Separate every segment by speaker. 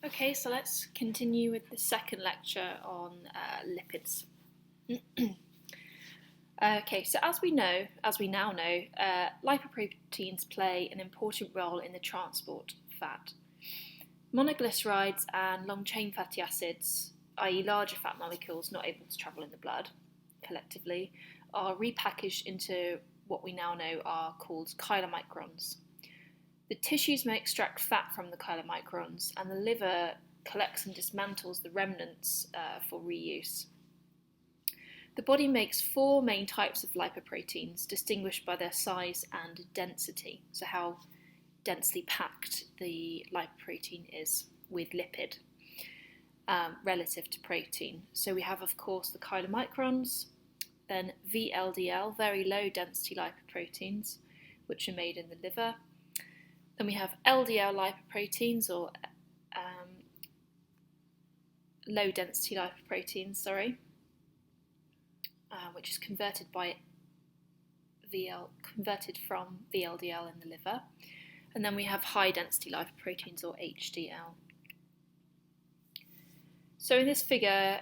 Speaker 1: Okay, so let's continue with the second lecture on lipids. Okay, so as we now know, lipoproteins play an important role in the transport of fat. Monoglycerides and long-chain fatty acids, i.e. larger fat molecules not able to travel in the blood collectively, are repackaged into what we now know are called chylomicrons. The tissues may extract fat from the chylomicrons, and the liver collects and dismantles the remnants for reuse. The body makes four main types of lipoproteins, distinguished by their size and density, so how densely packed the lipoprotein is with lipid relative to protein. So we have, of course, the chylomicrons, then VLDL, very low density lipoproteins, which are made in the liver. Then we have LDL lipoproteins, or low density lipoproteins, which is converted from VLDL in the liver. And then we have high density lipoproteins, or HDL. So in this figure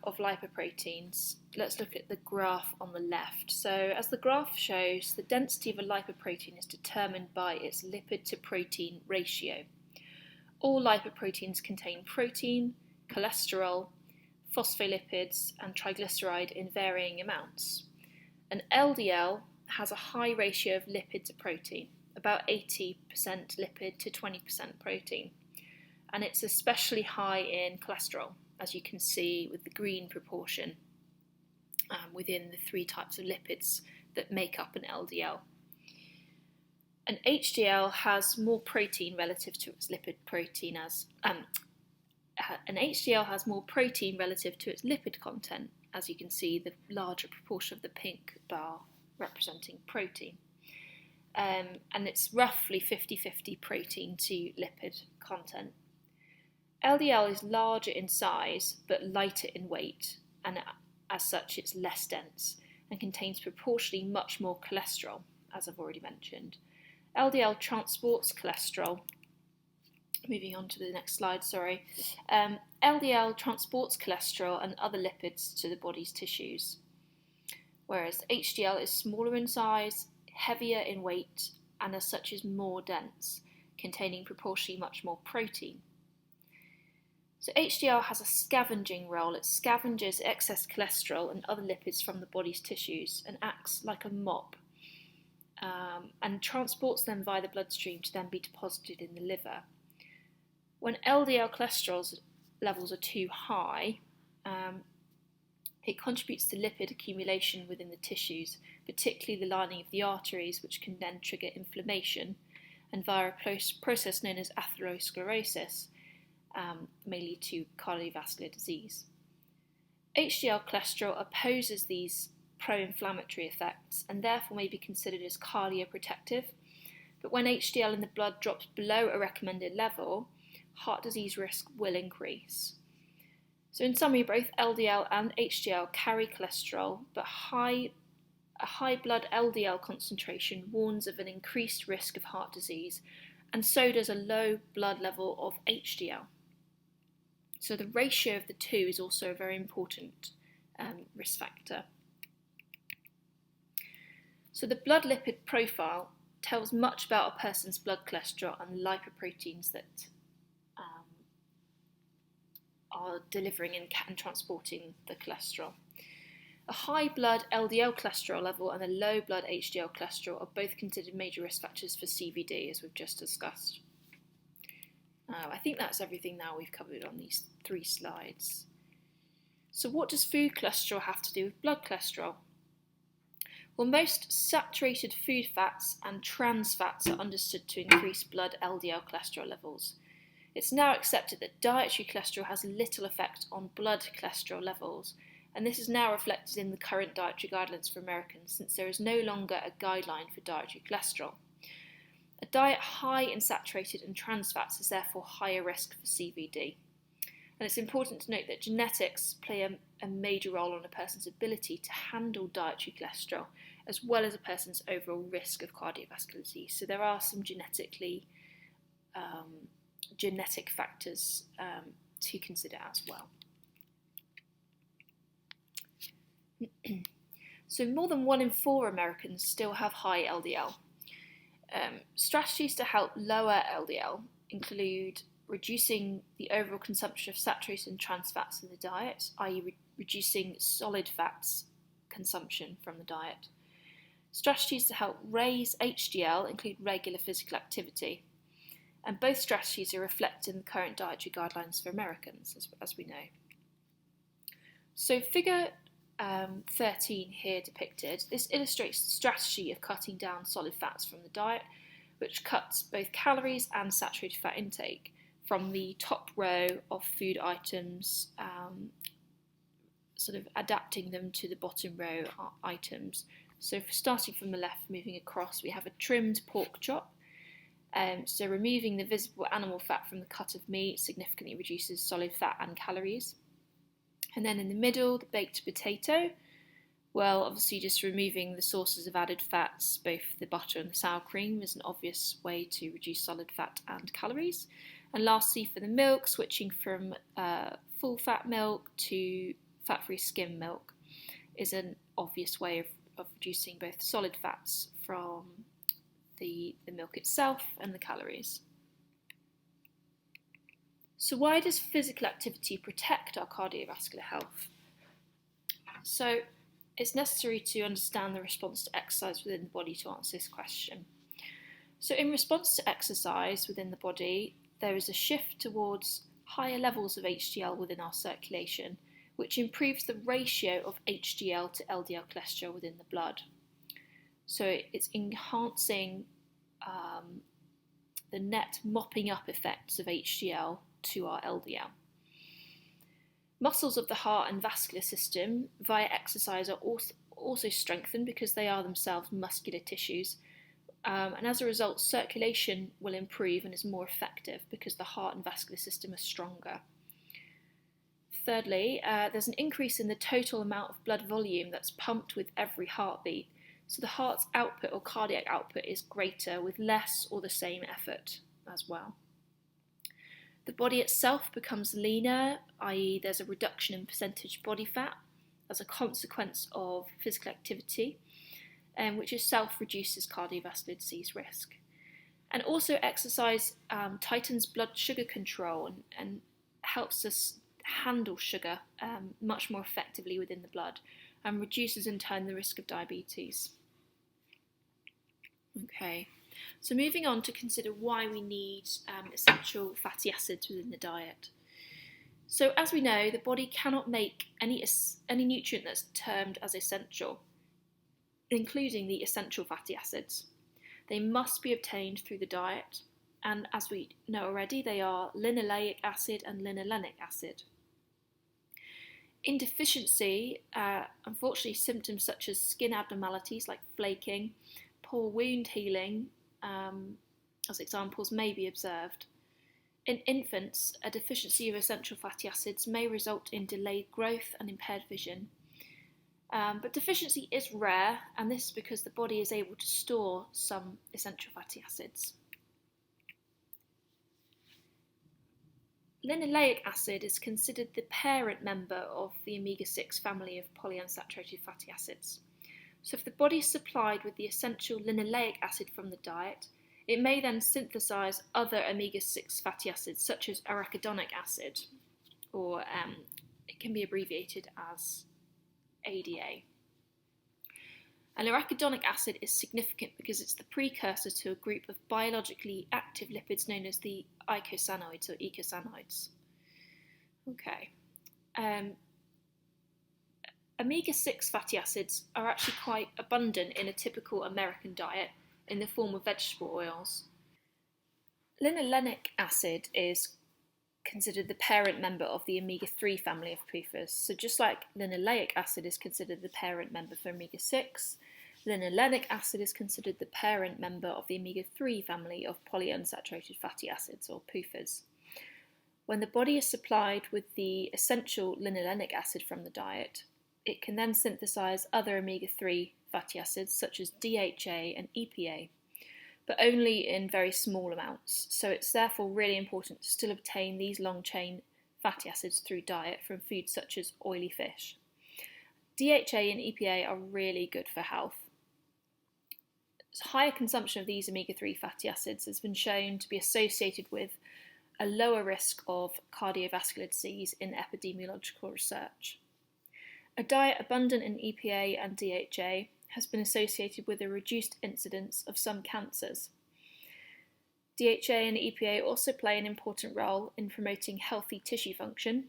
Speaker 1: of lipoproteins, let's look at the graph on the left. So as the graph shows, the density of a lipoprotein is determined by its lipid to protein ratio. All lipoproteins contain protein, cholesterol, phospholipids and triglyceride in varying amounts. An LDL has a high ratio of lipid to protein, about 80% lipid to 20% protein. And it's especially high in cholesterol, as you can see with the green proportion within the three types of lipids that make up an LDL. An HDL has more protein relative to its lipid protein content, as you can see the larger proportion of the pink bar representing protein. And it's roughly 50-50 protein to lipid content. LDL is larger in size but lighter in weight, and as such it's less dense and contains proportionally much more cholesterol, as I've already mentioned. LDL transports cholesterol. Moving on to the next slide, LDL transports cholesterol and other lipids to the body's tissues, whereas HDL is smaller in size, heavier in weight, and as such is more dense, containing proportionally much more protein. So HDL has a scavenging role. It scavenges excess cholesterol and other lipids from the body's tissues and acts like a mop and transports them via the bloodstream to then be deposited in the liver. When LDL cholesterol levels are too high, it contributes to lipid accumulation within the tissues, particularly the lining of the arteries, which can then trigger inflammation, and via a process known as atherosclerosis, may lead to cardiovascular disease. HDL cholesterol opposes these pro-inflammatory effects and therefore may be considered as cardioprotective, but when HDL in the blood drops below a recommended level, heart disease risk will increase. So in summary, both LDL and HDL carry cholesterol, but a high blood LDL concentration warns of an increased risk of heart disease, and so does a low blood level of HDL. So the ratio of the two is also a very important risk factor. So the blood lipid profile tells much about a person's blood cholesterol and the lipoproteins that are delivering and transporting the cholesterol. A high blood LDL cholesterol level and a low blood HDL cholesterol are both considered major risk factors for CVD, as we've just discussed. I think that's everything now we've covered on these three slides. So what does food cholesterol have to do with blood cholesterol? Well, most saturated food fats and trans fats are understood to increase blood LDL cholesterol levels. It's now accepted that dietary cholesterol has little effect on blood cholesterol levels, and this is now reflected in the current dietary guidelines for Americans, since there is no longer a guideline for dietary cholesterol. A diet high in saturated and trans fats is therefore higher risk for CVD. And it's important to note that genetics play a major role on a person's ability to handle dietary cholesterol, as well as a person's overall risk of cardiovascular disease. So there are some genetically genetic factors to consider as well. So more than 1 in 4 Americans still have high LDL. Strategies to help lower LDL include reducing the overall consumption of saturated and trans fats in the diet, i.e. reducing solid fats consumption from the diet. Strategies to help raise HDL include regular physical activity, and both strategies are reflected in the current dietary guidelines for Americans, as we know. So figure 13 here depicted, this illustrates the strategy of cutting down solid fats from the diet, which cuts both calories and saturated fat intake from the top row of food items, sort of adapting them to the bottom row items. So starting from the left, moving across, we have a trimmed pork chop. So removing the visible animal fat from the cut of meat significantly reduces solid fat and calories. And then in the middle, the baked potato. Well, obviously just removing the sources of added fats, both the butter and the sour cream, is an obvious way to reduce solid fat and calories. And lastly, for the milk, switching from full fat milk to fat-free skim milk is an obvious way of reducing both solid fats from the milk itself and the calories. So why does physical activity protect our cardiovascular health? So it's necessary to understand the response to exercise within the body to answer this question. So in response to exercise within the body, there is a shift towards higher levels of HDL within our circulation, which improves the ratio of HDL to LDL cholesterol within the blood. So it's enhancing the net mopping up effects of HDL to our LDL. Muscles of the heart and vascular system via exercise are also strengthened because they are themselves muscular tissues, and as a result circulation will improve and is more effective because the heart and vascular system are stronger. Thirdly, there's an increase in the total amount of blood volume that's pumped with every heartbeat, so the heart's output or cardiac output is greater with less or the same effort as well. The body itself becomes leaner, i.e. there's a reduction in percentage body fat as a consequence of physical activity, which itself reduces cardiovascular disease risk. And also exercise tightens blood sugar control and helps us handle sugar much more effectively within the blood and reduces in turn the risk of diabetes. Okay. So moving on to consider why we need essential fatty acids within the diet. So as we know, the body cannot make any nutrient that's termed as essential, including the essential fatty acids. They must be obtained through the diet, and as we know already, they are linoleic acid and linolenic acid. In deficiency, unfortunately, symptoms such as skin abnormalities like flaking, poor wound healing, as examples, may be observed. In infants, a deficiency of essential fatty acids may result in delayed growth and impaired vision. But deficiency is rare, and this is because the body is able to store some essential fatty acids. Linoleic acid is considered the parent member of the omega-6 family of polyunsaturated fatty acids. So if the body is supplied with the essential linoleic acid from the diet, it may then synthesize other omega-6 fatty acids such as arachidonic acid, or it can be abbreviated as ADA. And arachidonic acid is significant because it's the precursor to a group of biologically active lipids known as the eicosanoids or eicosanoids. Okay. Omega-6 fatty acids are actually quite abundant in a typical American diet in the form of vegetable oils. Linolenic acid is considered the parent member of the omega-3 family of PUFAs. So just like linoleic acid is considered the parent member for omega-6, linolenic acid is considered the parent member of the omega-3 family of polyunsaturated fatty acids or PUFAs. When the body is supplied with the essential linolenic acid from the diet, it can then synthesize other omega-3 fatty acids such as DHA and EPA, but only in very small amounts. So it's therefore really important to still obtain these long-chain fatty acids through diet from foods such as oily fish. DHA and EPA are really good for health. Higher consumption of these omega-3 fatty acids has been shown to be associated with a lower risk of cardiovascular disease in epidemiological research. A diet abundant in EPA and DHA has been associated with a reduced incidence of some cancers. DHA and EPA also play an important role in promoting healthy tissue function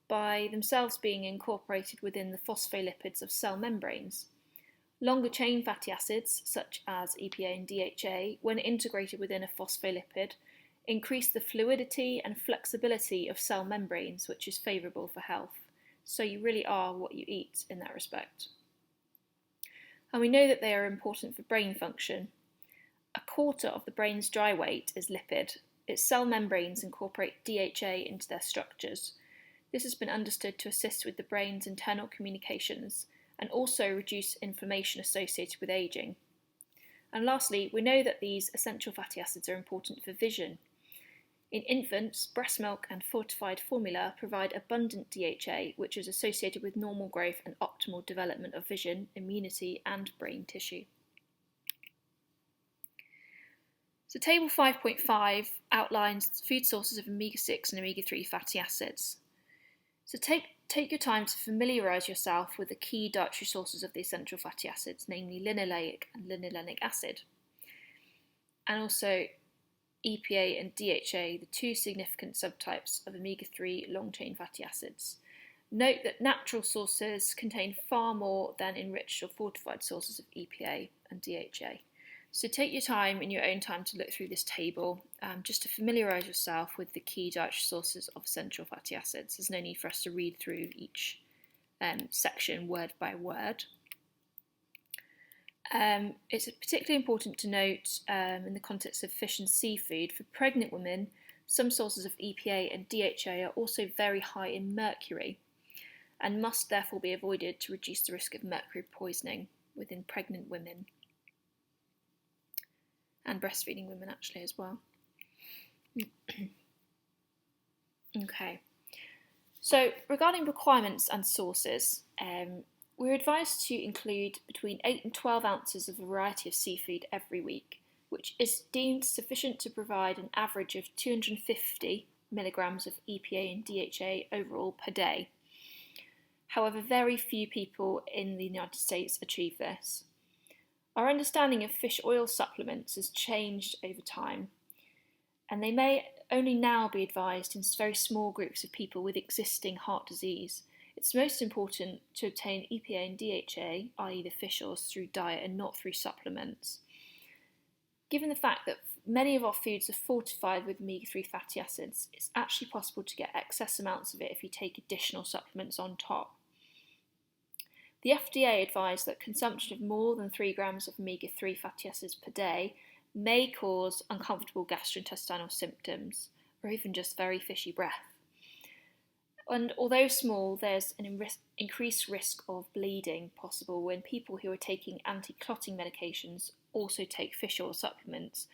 Speaker 1: by themselves being incorporated within the phospholipids of cell membranes. Longer chain fatty acids, such as EPA and DHA, when integrated within a phospholipid, increase the fluidity and flexibility of cell membranes, which is favourable for health. So you really are what you eat in that respect. And we know that they are important for brain function. A quarter of the brain's dry weight is lipid. Its cell membranes incorporate DHA into their structures. This has been understood to assist with the brain's internal communications and also reduce inflammation associated with ageing. And lastly, we know that these essential fatty acids are important for vision. In infants, breast milk and fortified formula provide abundant DHA, which is associated with normal growth and optimal development of vision, immunity, and brain tissue. So table 5.5 outlines food sources of omega-6 and omega-3 fatty acids. So take your time to familiarise yourself with the key dietary sources of the essential fatty acids, namely linoleic and linolenic acid, and also EPA and DHA, the two significant subtypes of omega-3 long-chain fatty acids. Note that natural sources contain far more than enriched or fortified sources of EPA and DHA. So take your time in your own time to look through this table, just to familiarise yourself with the key dietary sources of essential fatty acids. There's no need for us to read through each section word by word. It's particularly important to note in the context of fish and seafood, for pregnant women, some sources of EPA and DHA are also very high in mercury and must therefore be avoided to reduce the risk of mercury poisoning within pregnant women and breastfeeding women actually as well. Okay, so regarding requirements and sources, we're advised to include between 8 and 12 ounces of a variety of seafood every week, which is deemed sufficient to provide an average of 250 milligrams of EPA and DHA overall per day. However, very few people in the United States achieve this. Our understanding of fish oil supplements has changed over time, and they may only now be advised in very small groups of people with existing heart disease. It's most important to obtain EPA and DHA, i.e. the fish oils, through diet and not through supplements. Given the fact that many of our foods are fortified with omega-3 fatty acids, it's actually possible to get excess amounts of it if you take additional supplements on top. The FDA advised that consumption of more than 3 grams of omega-3 fatty acids per day may cause uncomfortable gastrointestinal symptoms or even just very fishy breath. And although small, there's an increased risk of bleeding possible when people who are taking anti-clotting medications also take fish oil supplements,